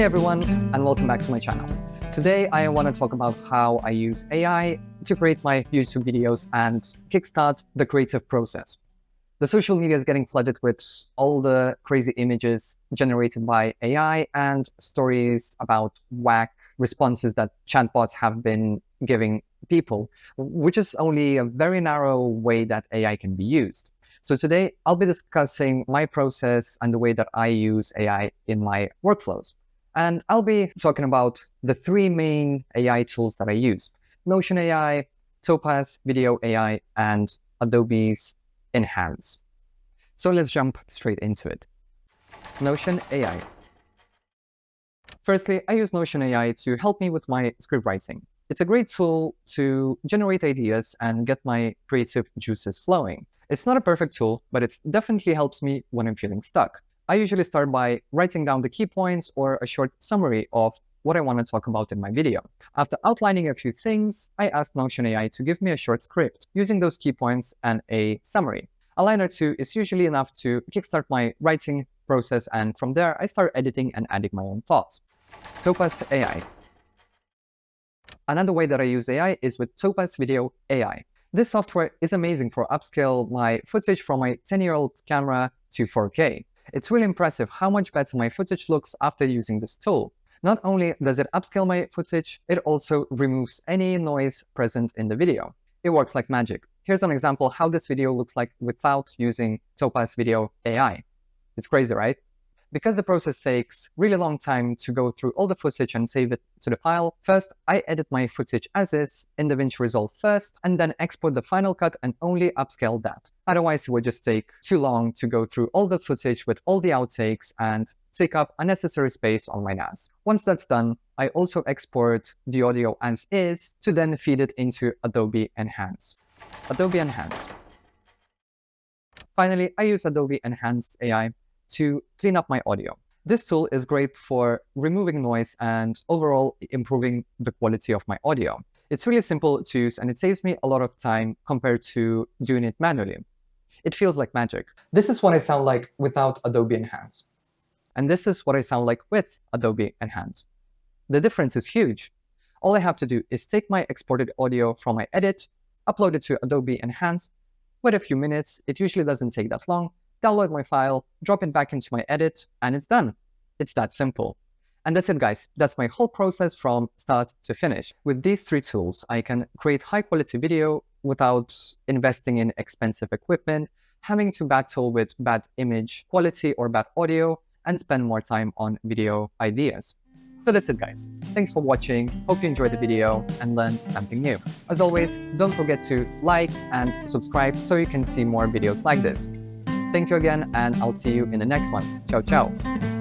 everyone, and welcome back to my channel. Today I want to talk about how I use AI to create my YouTube videos and kickstart the creative process. The social media is getting flooded with all the crazy images generated by AI and stories about whack responses that chatbots have been giving people, which is only a very narrow way that AI can be used. So today I'll be discussing my process and the way that I use AI in my workflows. And I'll be talking about the three main AI tools that I use: Notion AI, Topaz Video AI, and Adobe's Enhance. So let's jump straight into it. Notion AI. Firstly, I use Notion AI to help me with my script writing. It's a great tool to generate ideas and get my creative juices flowing. It's not a perfect tool, but it definitely helps me when I'm feeling stuck. I usually start by writing down the key points or a short summary of what I want to talk about in my video. After outlining a few things, I ask Notion AI to give me a short script using those key points and a summary. A line or two is usually enough to kickstart my writing process, and from there I start editing and adding my own thoughts. Topaz AI. Another way that I use AI is with Topaz Video AI. This software is amazing for upscale my footage from my 10-year-old camera to 4K. It's really impressive how much better my footage looks after using this tool. Not only does it upscale my footage, it also removes any noise present in the video. It works like magic. Here's an example how this video looks like without using Topaz Video AI. It's crazy, right? Because the process takes really long time to go through all the footage and save it to the file, first I edit my footage as is in DaVinci Resolve first, and then export the final cut and only upscale that. Otherwise, it would just take too long to go through all the footage with all the outtakes and take up unnecessary space on my NAS. Once that's done, I also export the audio as is to then feed it into Adobe Enhance. Adobe Enhance. Finally, I use Adobe Enhance AI to clean up my audio. This tool is great for removing noise and overall improving the quality of my audio. It's really simple to use and it saves me a lot of time compared to doing it manually. It feels like magic. This is what I sound like without Adobe Enhance. And this is what I sound like with Adobe Enhance. The difference is huge. All I have to do is take my exported audio from my edit, upload it to Adobe Enhance, wait a few minutes, it usually doesn't take that long, download my file, drop it back into my edit, and it's done. It's that simple. And that's it, guys. That's my whole process from start to finish. With these three tools, I can create high-quality video without investing in expensive equipment, having to battle with bad image quality or bad audio, and spend more time on video ideas. So that's it, guys. Thanks for watching. Hope you enjoyed the video and learned something new. As always, don't forget to like and subscribe so you can see more videos like this. Thank you again, and I'll see you in the next one. Ciao, ciao.